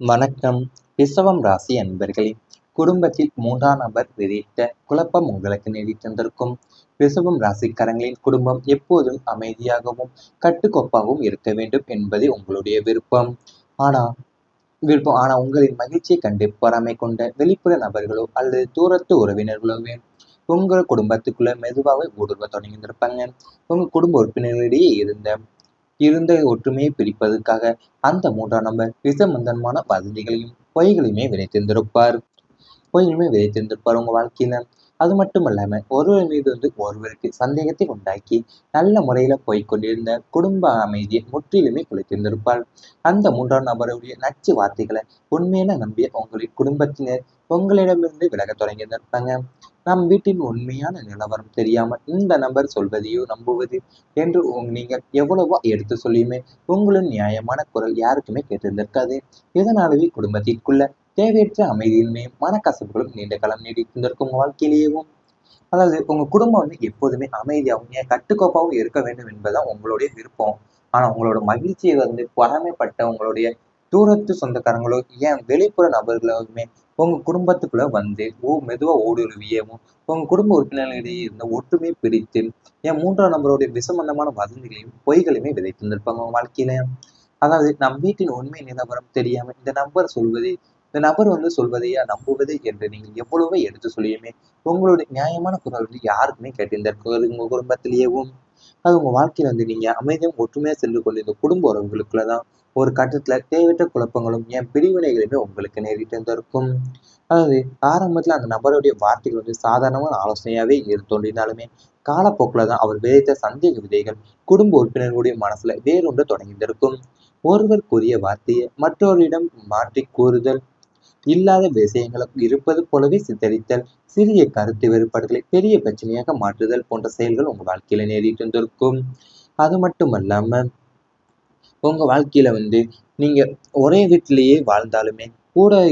வணக்கம். ரிஷபம் ராசி அன்பர்களே, குடும்பத்தில் மூன்றாம் நபர் விதித்த குழப்பம் உங்களுக்கு நீடித்திருக்கும். ரிஷபம் ராசிக்காரங்களின் குடும்பம் எப்போதும் அமைதியாகவும் கட்டுக்கோப்பாகவும் இருக்க வேண்டும் என்பதே உங்களுடைய விருப்பம். ஆனா உங்களின் மகிழ்ச்சியை கண்டு பொறாமை கொண்ட வெளிப்புற நபர்களோ அல்லது தூரத்து உறவினர்களோவே உங்கள் குடும்பத்துக்குள்ள மெதுவாக ஊடுருவ தொடங்கியிருப்பாங்க. உங்க குடும்ப உறுப்பினர்களிடையே இருந்த இருந்த ஒற்றுமையை பிரிப்பதற்காக அந்த மூன்றாம் நபர் விசமந்தமான வதந்திகளையும் பொய்களுமே விதைத்திருந்திருப்பார் உங்க வாழ்க்கையில. அது மட்டும் இல்லாம ஒருவர் மீது ஒருவருக்கு சந்தேகத்தை உண்டாக்கி நல்ல முறையில போய்க்கொண்டிருந்த குடும்ப அமைதியை முற்றிலுமே குலைத்திருந்திருப்பார். அந்த மூன்றாம் நபருடைய நச்சு வார்த்தைகளை உண்மையென நம்பிய உங்களின் குடும்பத்தினர் உங்களிடமிருந்து விலகத் தொடங்கியிருந்திருப்பாங்க. நம் வீட்டின் உண்மையான நிலவரம் தெரியாமல் இந்த நபர் சொல்வதையோ நம்புவது என்று நீங்கள் எவ்வளவோ எடுத்து சொல்லியுமே உங்களின் நியாயமான குரல் யாருக்குமே கேட்டிருந்திருக்காது. இதனாலவே குடும்பத்திற்குள்ள தேவையற்ற அமைதியின்மையும் மனக்கசப்புகளும் நீண்ட காலம் நீடித்திருக்கும் வாழ்க்கையிலேயும். அதாவது உங்க குடும்பம் எப்போதுமே அமைதியாகவும் ஏன் கட்டுக்கோப்பாகவும் இருக்க வேண்டும் என்பதுதான் உங்களுடைய விருப்பம். ஆனா உங்களோட மகிழ்ச்சியை பொறாமைப்பட்ட உங்களுடைய தூரத்து சொந்தக்காரங்களோ ஏன் வெளிப்புற நபர்களுமே உங்க குடும்பத்துக்குள்ள மெதுவா ஊடுருவியவும் உங்க குடும்ப உறுப்பினர்களிடையே இருந்த ஒற்றுமையை பிரித்து ஏன் மூன்றாம் நபருடைய விசமந்தமான வதந்திகளையும் பொய்களையுமே விதைத்திருந்திருப்பாங்க உங்க வாழ்க்கையில. அதாவது நம் வீட்டின் உண்மை நிலவரம் தெரியாம இந்த நபர் சொல்வதையா நம்புவது என்று நீங்கள் எவ்வளவோ எடுத்து சொல்லியுமே உங்களுடைய நியாயமான குரல் யாருக்குமே கேட்டிருந்திருக்காது உங்க குடும்பத்திலேயேவும். அது உங்க வாழ்க்கையில நீங்க அமைதியும் ஒற்றுமையா சென்று கொண்டிருந்த குடும்ப உறவுகளுக்குள்ளதான் ஒரு கட்டத்துல தேவையற்ற குழப்பங்களும் ஏன் பிரிவினைகளுமே உங்களுக்கு நேரிட்டு இருந்திருக்கும். அதாவது ஆரம்பத்துல அந்த நபருடைய வார்த்தைகள் சாதாரணமான ஆலோசனையாவே தோன்றினாலுமே காலப்போக்கில்தான் அவர் விதைத்த சந்தேக விதைகள் குடும்ப உறுப்பினர்களுடைய மனசுல வேரூன்ற தொடங்கியிருக்கும். ஒருவர் கூறிய வார்த்தையை மற்றவரிடம் மாற்றி கூறுதல், இல்லாத விஷயங்களை இருப்பது போலவே சித்தரித்தல், சிறிய கருத்து வேறுபாடுகளை பெரிய பிரச்சனையாக மாற்றுதல் போன்ற செயல்கள் உங்க வாழ்க்கையில நேரிட்டு இருந்திருக்கும். அது மட்டுமல்லாம உங்க வாழ்க்கையில நீங்க ஒரே வீட்டிலேயே வாழ்ந்தாலுமே கூட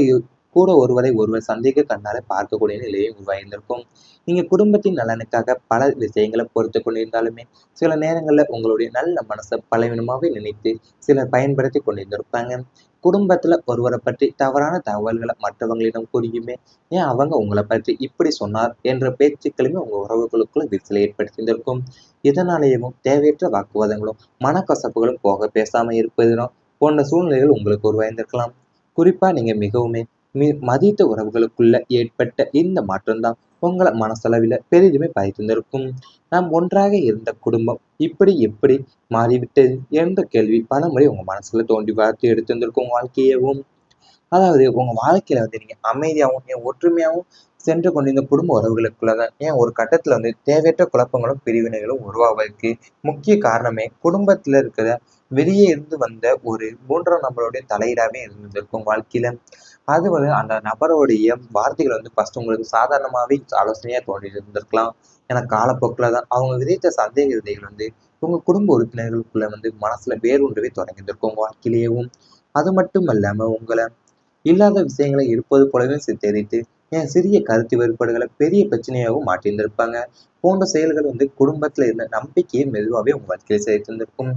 கூட ஒருவரை ஒருவர் சந்தேக கண்ணால பார்க்கக்கூடிய நிலையை உருவாயிருந்திருக்கும். நீங்க குடும்பத்தின் நலனுக்காக பல விஷயங்களை பொறுத்து கொண்டிருந்தாலுமே சில நேரங்கள்ல உங்களுடைய நல்ல மனசை பலவீனமாவே நினைத்து சிலர் பயன்படுத்தி கொண்டிருந்திருப்பாங்க. குடும்பத்துல ஒருவரை பற்றி தவறான தகவல்களை மற்றவங்களிடம் கூறியுமே ஏன் அவங்க உங்களை பற்றி இப்படி சொன்னார் என்ற பேச்சுக்களுமே உங்க உறவுகளுக்குள்ள விரிசலை ஏற்படுத்தியிருந்திருக்கும். இதனாலேயும் தேவையற்ற வாக்குவாதங்களும் மனக்கசப்புகளும் போக பேசாம இருப்பதினோ போன்ற சூழ்நிலைகள் உங்களுக்கு உருவாயிருந்திருக்கலாம். குறிப்பா நீங்க மிகவுமே மதித்த உறவுகளுக்குள்ள ஏற்பட்ட இந்த மாற்றம்தான் உங்களை மனசளவில் பெரிதுமே பாதித்திருந்திருக்கும். நாம் ஒன்றாக இருந்த குடும்பம் இப்படி எப்படி மாறிவிட்டது என்ற கேள்வி பலமுறை உங்க மனசுல தோண்டி பார்த்து எடுத்திருந்திருக்கும் உங்க வாழ்க்கையவும். அதாவது உங்க வாழ்க்கையில நீங்க அமைதியாகவும் ஏன் ஒற்றுமையாகவும் சென்று கொண்டிருந்த குடும்ப உறவுகளுக்குள்ளதான் ஏன் ஒரு கட்டத்துல தேவையற்ற குழப்பங்களும் பிரிவினைகளும் உருவாவதற்கு முக்கிய காரணமே குடும்பத்துல இருக்கிற வெளியே இருந்து வந்த ஒரு மூன்றாம் நபருடைய தலையீடாவே இருந்திருக்கும் வாழ்க்கையில. அது அந்த நபருடைய வார்த்தைகள் ஃபர்ஸ்ட் உங்களுக்கு சாதாரணமாவே ஆலோசனையா தோன்றி இருந்திருக்கலாம். ஏன்னா காலப்போக்கில்தான் அவங்க விதைத்த சந்தேக விதைகள் உங்க குடும்ப உறுப்பினர்களுக்குள்ள மனசுல வேரூன்றவே தொடங்கியிருந்திருக்கும் உங்க வாழ்க்கையிலேயும். அது மட்டும் இல்லாம உங்களை இல்லாத விஷயங்களை இருப்பது போலவே சித்தரித்து ஏன் சிறிய கருத்து வேறுபாடுகளை பெரிய பிரச்சனையாகவும் மாற்றியிருந்திருப்பாங்க. போன்ற செயல்கள் குடும்பத்துல இருந்த நம்பிக்கையை மெதுவாகவே உங்க வாழ்க்கையை சேர்த்திருந்திருக்கும்.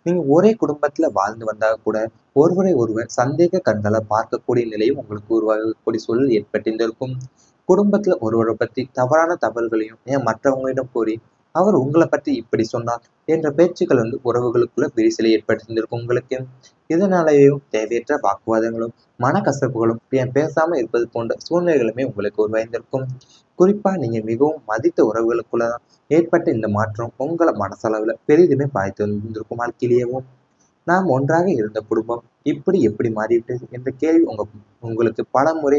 நீங்க ஒரே குடும்பத்துல வாழ்ந்து வந்தா கூட ஒருவரை ஒருவர் சந்தேக கண்களை பார்க்கக்கூடிய நிலையும் உங்களுக்கு உருவாகக்கூடிய சூழல் ஏற்பட்டிருந்திருக்கும். குடும்பத்துல ஒருவரை பற்றி தவறான தகவல்களையும் ஏன் மற்றவங்களிடம் கூறி அவர் உங்களை பற்றி இப்படி சொன்னார் என்ற பேச்சுக்கள் உறவுகளுக்குள்ள விரிசலை ஏற்படுத்தியிருந்திருக்கும் உங்களுக்கு. இதனாலேயும் தேவையற்ற வாக்குவாதங்களும் மனக்கசப்புகளும் ஏன் பேசாம இருப்பது போன்ற சூழ்நிலைகளுமே உங்களுக்கு உருவாயிருந்திருக்கும். குறிப்பா நீங்க மிகவும் மதித்த உறவுகளுக்குள்ளதான் ஏற்பட்ட இந்த மாற்றம் உங்களை மனசளவுல பெரிதுமே பாதித்து வந்திருக்கும் வாழ்க்கையிலேயும். நாம் ஒன்றாக இருந்த குடும்பம் இப்படி எப்படி மாறிவிட்டது என்ற கேள்வி உங்களுக்கு பல முறை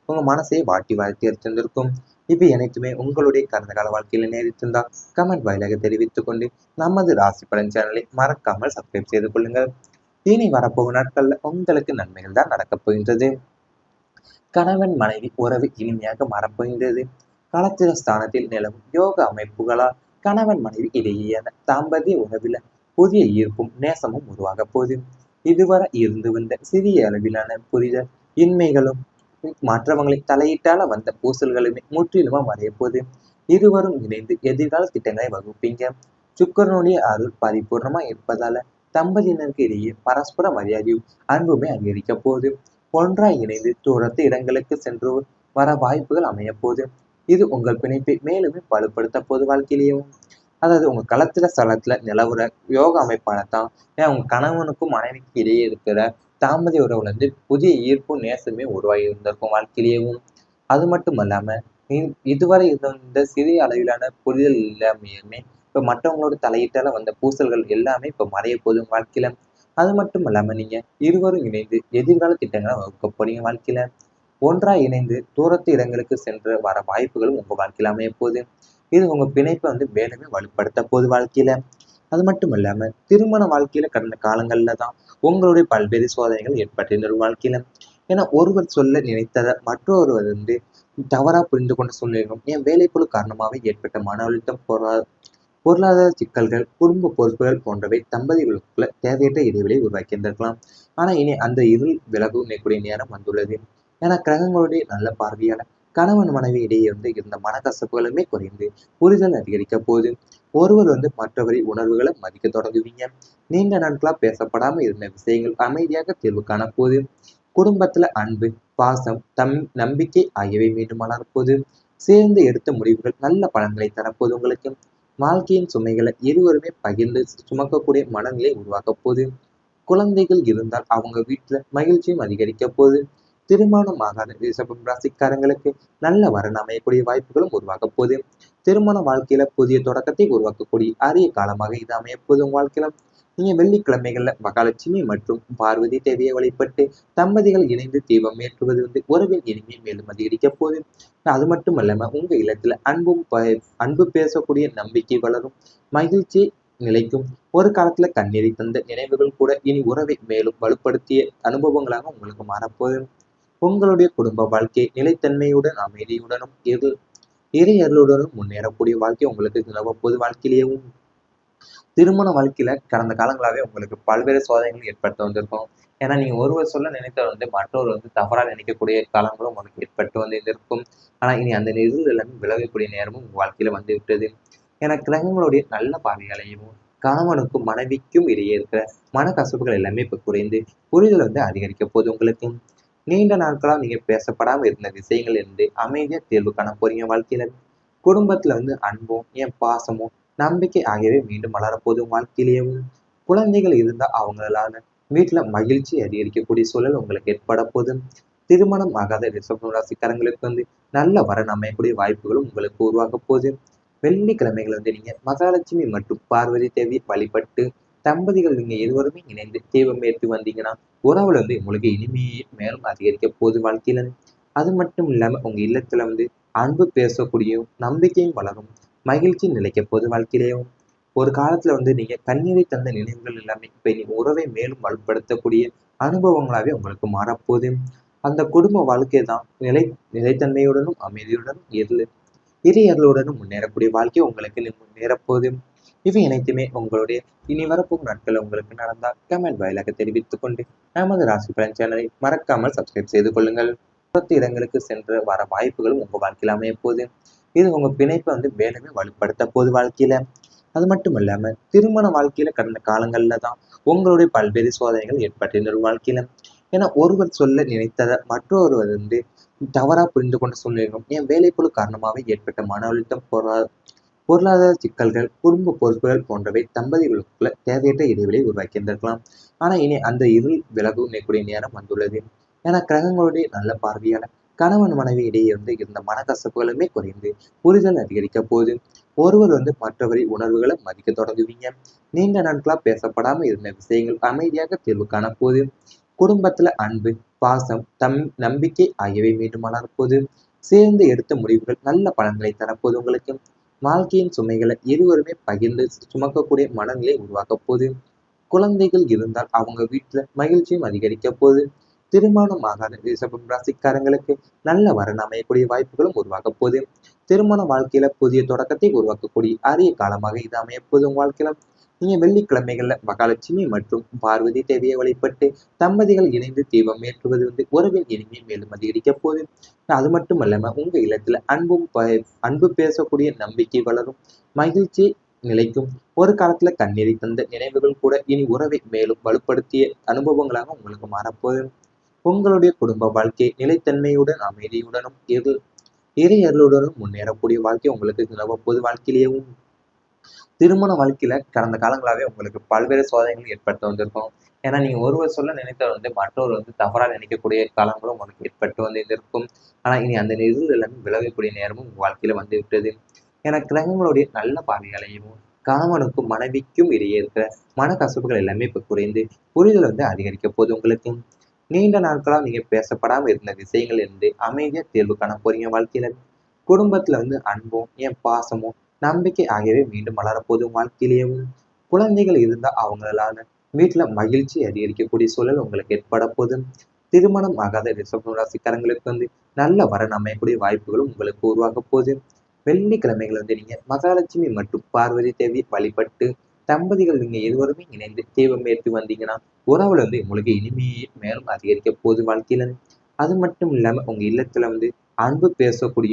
உங்க மனசை வாட்டி வாழ்த்தி எடுத்திருந்திருக்கும். இவை அனைத்துமே உங்களுடைய கடந்த கால வாழ்க்கையில நேரிட்டிருந்தால் கமெண்ட் வாயிலாக தெரிவித்துக் கொண்டு நமது ராசி பலன் சேனலை மறக்காமல் சப்ஸ்கிரைப் செய்து கொள்ளுங்கள். இனி வரப்போகும் நாட்கள்ல உங்களுக்கு நன்மைகள் தான் நடக்கப் போகின்றது. கணவன் மனைவி உறவு இனிமையாக மாறப்போகின்றது. களத்திர ஸ்தானத்தில் நிலவும் யோக அமைப்புகளால் கணவன் மனைவி இடையேயான தாம்பத்திய உறவில் புதிய ஈர்ப்பும் நேசமும் உருவாக போகுது. இதுவரை இருந்து வந்த சிறிய அளவிலான புரிதல் இன்மைகளும் மற்றவங்களை தலையிட்டால வந்த பூசல்களுமே முற்றிலுமா மறைய போகுது. இருவரும் இணைந்து எதிர்கால திட்டங்களை வகுப்பீங்க. சுக்கரனுடைய அருள் பரிபூர்ணமா இருப்பதால தம்பதியினருக்கு இடையே பரஸ்பர மரியாதையும் அன்புமே அதிகரிக்க போகுது. ஒன்றாய் இணைந்து தூரத்து இடங்களுக்கு சென்று வர வாய்ப்புகள் அமையப்போகுது. இது உங்கள் பிணைப்பை மேலுமே வலுப்படுத்த போது வாழ்க்கையிலேயும். அதாவது உங்க களத்துல ஸ்தலத்துல நிலவுற யோக அமைப்பானத்தான் ஏன் உங்க கணவனுக்கும் மனைவிக்கு இடையே இருக்கிற தாம்பத்திய உறவுல இருந்து புதிய ஈர்ப்பும் நேசமே உருவாகி இருந்திருக்கும் வாழ்க்கையிலேயும். அது மட்டும் இல்லாம இதுவரை இருந்த சிறிய அளவிலான புரிதல் இல்லாமையுமே இப்ப மற்றவங்களோட தலையீட்டால வந்த பூசல்கள் எல்லாமே இப்ப மறைய போதும் வாழ்க்கையில. அது மட்டும் இல்லாம நீங்க இருவரும் இணைந்து எதிர்கால திட்டங்களை வகுக்க போறீங்க வாழ்க்கையில. ஒன்றாய் இணைந்து தூரத்து இடங்களுக்கு சென்று வர வாய்ப்புகளும் உங்க வாழ்க்கையில அமைய போகுது. இது உங்க பிணைப்பை மேலுமே வலுப்படுத்த போகுது வாழ்க்கையில. அது மட்டும் இல்லாம திருமண வாழ்க்கையில கடந்த காலங்கள்ல தான் உங்களுடைய பல்வேறு சோதனைகள் ஏற்பட்டிருந்தது வாழ்க்கையில. ஏன்னா ஒருவர் சொல்ல நினைத்ததை மற்றொருவர் தவறா புரிந்து கொண்ட சூழ்நிலைகளும் என் வேலைப்பளு காரணமாக ஏற்பட்ட மன அழுத்தம், பொருளாதார சிக்கல்கள், குடும்ப பொறுப்புகள் போன்றவை தம்பதிகளுக்குள்ள தேவையற்ற இடைவெளியை உருவாக்கியிருந்திருக்கலாம். ஆனா இனி அந்த இருள் விலகக்கூடிய நேரம் வந்துள்ளது. ஏன்னா கிரகங்களுடைய நல்ல பார்வையால கணவன் மனைவி இடையே இருந்த மனக்கசப்புகளுமே குறைந்து புரிதல் அதிகரிக்க போகுது. ஒருவர் மற்றவரை உணர்வுகளை மதிக்க தொடங்குவீங்க. நீண்ட நாட்களா பேசப்படாம இருந்த விஷயங்கள் அமைதியாக தீர்வு காண போகுது. குடும்பத்துல அன்பு, பாசம், நம்பிக்கை ஆகியவை மீண்டும் வளரப்போகுது. சேர்ந்து எடுத்த முடிவுகள் நல்ல பலன்களை தரப்போகுது உங்களுக்கு. வாழ்க்கையின் சுமைகளை இருவருமே பகிர்ந்து சுமக்கக்கூடிய மனநிலை உருவாக்க போகுது. குழந்தைகள் இருந்தால் அவங்க வீட்டுல மகிழ்ச்சியும் அதிகரிக்க போகுது. திருமணம் ஆகாத ரிஷபம் ராசிக்காரங்களுக்கு நல்ல வரன் அமையக்கூடிய வாய்ப்புகளும் உருவாக்க போகுது. திருமண வாழ்க்கையில புதிய தொடக்கத்தை உருவாக்கக்கூடிய அரிய காலமாக இது அமையப்போகுது உங்க வாழ்க்கையில. நீங்க வெள்ளிக்கிழமைகள்ல மகாலட்சுமி மற்றும் பார்வதி தேவியை வழிபட்டு தம்பதிகள் இணைந்து தீபம் ஏற்றுவது உறவின் இனிமை மேலும் அதிகரிக்க போகுது. அது மட்டும் இல்லாம உங்க இல்லத்துல அன்பு பேசக்கூடிய நம்பிக்கை வளரும், மகிழ்ச்சி நிலைக்கும். ஒரு காலத்துல கண்ணீரை தந்த நினைவுகள் கூட இனி உறவை மேலும் வலுப்படுத்திய அனுபவங்களாக உங்களுக்கு மாறப்போகுது. உங்களுடைய குடும்ப வாழ்க்கை நிலைத்தன்மையுடன் அமைதியுடனும் இறை அருளுடனும் முன்னேறக்கூடிய வாழ்க்கை உங்களுக்கு நிலவப்போது வாழ்க்கையிலேயும். திருமண வாழ்க்கையில கடந்த காலங்களாவே உங்களுக்கு பல்வேறு சோதனைகள் ஏற்பட்டு வந்திருக்கும். ஏன்னா நீங்க ஒருவர் சொல்ல நினைத்தவர் மற்றொரு தவறா நினைக்கக்கூடிய காலங்களும் உங்களுக்கு ஏற்பட்டு இருக்கும். ஆனா இனி அந்த நிகழ்வு எல்லாமே விலகக்கூடிய நேரமும் உங்க வாழ்க்கையில வந்து விட்டது. ஏன்னா கிரகங்களுடைய நல்ல பார்வைகளையும் கணவனுக்கும் மனைவிக்கும் இடையே இருக்கிற மனக்கசப்புகள் எல்லாமே இப்ப குறைந்து புரிதல் அதிகரிக்க போகுது உங்களுக்கு. நீண்ட நாட்களா நீங்க பேசப்படாம இருந்த விஷயங்கள் அமைதியா தீர்வு காண போறீங்க வாழ்க்கையில. குடும்பத்துல அன்பும் என் பாசமும் நம்பிக்கை ஆகியவை மீண்டும் வளரப்போது வாழ்க்கையிலேயும். குழந்தைகள் இருந்தா அவங்களால வீட்டுல மகிழ்ச்சி அதிகரிக்கக்கூடிய சூழல் உங்களுக்கு ஏற்பட போது. திருமணம் ஆகாத ரிஷப ராசிக்காரங்களுக்கு நல்ல வரன் அமையக்கூடிய வாய்ப்புகளும் உங்களுக்கு உருவாக போகுது. வெள்ளிக்கிழமைகள் நீங்க மகாலட்சுமி மற்றும் பார்வதி தேவி வழிபட்டு தம்பதிகள் நீங்க இருவருமே இணைந்து தீபம் ஏற்றி வந்தீங்கன்னா உறவுல உங்களுக்கு இனிமையே மேலும் அதிகரிக்க போகுது வாழ்க்கையில. அது மட்டும் இல்லாம உங்க இல்லத்துல அன்பு பேசக்கூடிய நம்பிக்கையும் வளரும், மகிழ்ச்சி நிலைக்க போது வாழ்க்கையிலேயும். ஒரு காலத்துல நீங்க கண்ணீரை தந்த நினைவுகள் எல்லாமே இப்ப நீங்க உறவை மேலும் வலுப்படுத்தக்கூடிய அனுபவங்களாவே உங்களுக்கு மாறப்போகுது. அந்த குடும்ப வாழ்க்கை தான் நிலைத்தன்மையுடனும் அமைதியுடனும் இறையர்களுடனும் முன்னேறக்கூடிய வாழ்க்கை உங்களுக்கு முன்னேறப்போகுது. இவை அனைத்துமே உங்களுடைய இனி வரப்போகும் நாட்கள் உங்களுக்கு நடந்தால் கமெண்ட் வாயிலாக தெரிவித்துக் கொண்டு நமது ராசி பலன் சேனலை மறக்காமல் சப்ஸ்கிரைப் செய்து கொள்ளுங்கள். புறத்து இடங்களுக்கு சென்று வர வாய்ப்புகளும் உங்க வாழ்க்கையில அமைய போகுது. இது உங்க பிணைப்பை மேலுமே வலுப்படுத்த போகுது வாழ்க்கையில. அது மட்டும் இல்லாம திருமண வாழ்க்கையில கடந்த காலங்கள்ல தான் உங்களுடைய பல்வேறு சோதனைகள் ஏற்பட்டிருந்தது வாழ்க்கையில. ஏன்னா ஒருவர் சொல்ல நினைத்ததை மற்றொருவர் தவறா புரிந்து கொண்ட சூழ்நிலைகளும் என் வேலைப்பளு காரணமாக ஏற்பட்ட மன அழுத்தம், பொருளாதார சிக்கல்கள், குடும்ப பொறுப்புகள் போன்றவை தம்பதிகளுக்குள்ள தேவையற்ற இடைவெளியை உருவாக்கியிருந்திருக்கலாம். ஆனா இனி அந்த இருள் விலகக்கூடிய நேரம் வந்துள்ளது. ஏன்னா கிரகங்களுடைய நல்ல பார்வையால கணவன் மனைவி இடையே இருந்த மனக்கசப்புகளுமே குறைந்து புரிதல் அதிகரிக்க போகுது. ஒருவர் மற்றவரை உணர்வுகளை மதிக்க தொடங்குவீங்க. நீண்ட நாட்களா பேசப்படாம இருந்த விஷயங்கள் அமைதியாக தீர்வு காண போகுது. குடும்பத்துல அன்பு, பாசம், நம்பிக்கை ஆகியவை மீண்டும் வளரப்போகுது. சேர்ந்து எடுத்த முடிவுகள் நல்ல பலன்களை தரப்போகுது உங்களுக்கு. வாழ்க்கையின் சுமைகளை இருவருமே பகிர்ந்து சுமக்கக்கூடிய மனநிலை உருவாக்க போகுது. குழந்தைகள் இருந்தால் அவங்க வீட்டுல மகிழ்ச்சியும் அதிகரிக்க போகுது. திருமணம் ஆகாத ரிஷபம் ராசிக்காரங்களுக்கு நல்ல வரன் அமையக்கூடிய வாய்ப்புகளும் உருவாக்க போகுது. திருமண வாழ்க்கையில புதிய தொடக்கத்தை உருவாக்கக்கூடிய அரிய காலமாக இது அமையப்போகுது உங்க வாழ்க்கையில. நீங்க வெள்ளிக்கிழமைகள்ல மகாலட்சுமி மற்றும் பார்வதி தேவியை வழிபட்டு தம்பதிகள் இணைந்து தீபம் ஏற்றுவது உறவின் இனிமை மேலும் அதிகரிக்க போகுது. அது மட்டும் இல்லாம உங்க இல்லத்துல அன்பு பேசக்கூடிய நம்பிக்கை வளரும், மகிழ்ச்சி நிலைக்கும். ஒரு காலத்துல கண்ணீரை தந்த நினைவுகள் கூட இனி உறவை மேலும் வலுப்படுத்திய அனுபவங்களாக உங்களுக்கு மாறப்போகுது. உங்களுடைய குடும்ப வாழ்க்கை நிலைத்தன்மையுடன் அமைதியுடனும் இறையர்களுடனும் முன்னேறக்கூடிய வாழ்க்கை உங்களுக்கு நிலவப்போது. வாழ்க்கையிலேயும் திருமண வாழ்க்கையில கடந்த காலங்களாவே உங்களுக்கு பல்வேறு சோதனைகள் ஏற்பட்டு வந்திருக்கும். ஏன்னா நீங்க ஒருவர் சொல்ல நினைத்தவர் மற்றவர் தவறா நினைக்கக்கூடிய காலங்களும் உங்களுக்கு ஏற்பட்டு வந்திருக்கும். ஆனா இனி அந்த எதிர் எல்லாமே விலகக்கூடிய நேரமும் உங்க வாழ்க்கையில வந்து விட்டது. ஏன்னா கிரகங்களுடைய நல்ல பார்வைகளையும் கணவனுக்கும் மனைவிக்கும் இடையே இருக்கிற மனக்கசப்புகள் எல்லாமே இப்ப குறைந்து புரிதல் அதிகரிக்க போகுது உங்களுக்கு. நீண்ட நாட்களா நீங்க பேசப்படாம இருந்த விஷயங்கள் இருந்து அமைதியா தீர்வு காண போறீங்க வாழ்க்கையில. குடும்பத்துல அன்பும் பாசமும் நம்பிக்கை ஆகியவை மீண்டும் வளரப்போகுது உங்க வாழ்க்கையிலேயும். குழந்தைகள் இருந்தா அவங்களால வீட்டுல மகிழ்ச்சி அதிகரிக்கக்கூடிய சூழல் உங்களுக்கு ஏற்பட போகுது. திருமணம் ஆகாத ரிஷப ராசிக்காரங்களுக்கு நல்ல வரன் அமையக்கூடிய வாய்ப்புகளும் உங்களுக்கு உருவாக போகுது. வெள்ளிக்கிழமைகள் நீங்க மகாலட்சுமி மற்றும் பார்வதி தேவி வழிபட்டு தம்பதிகள் நீங்க இருவருமே இணைந்து தீபம் ஏற்றி வந்தீங்கன்னா உறவுல உங்களுக்கு இனிமையே மேலும் அதிகரிக்க போகுது வாழ்க்கையில. அது மட்டும் இல்லாம உங்க இல்லத்துல அன்பு பேசக்கூடிய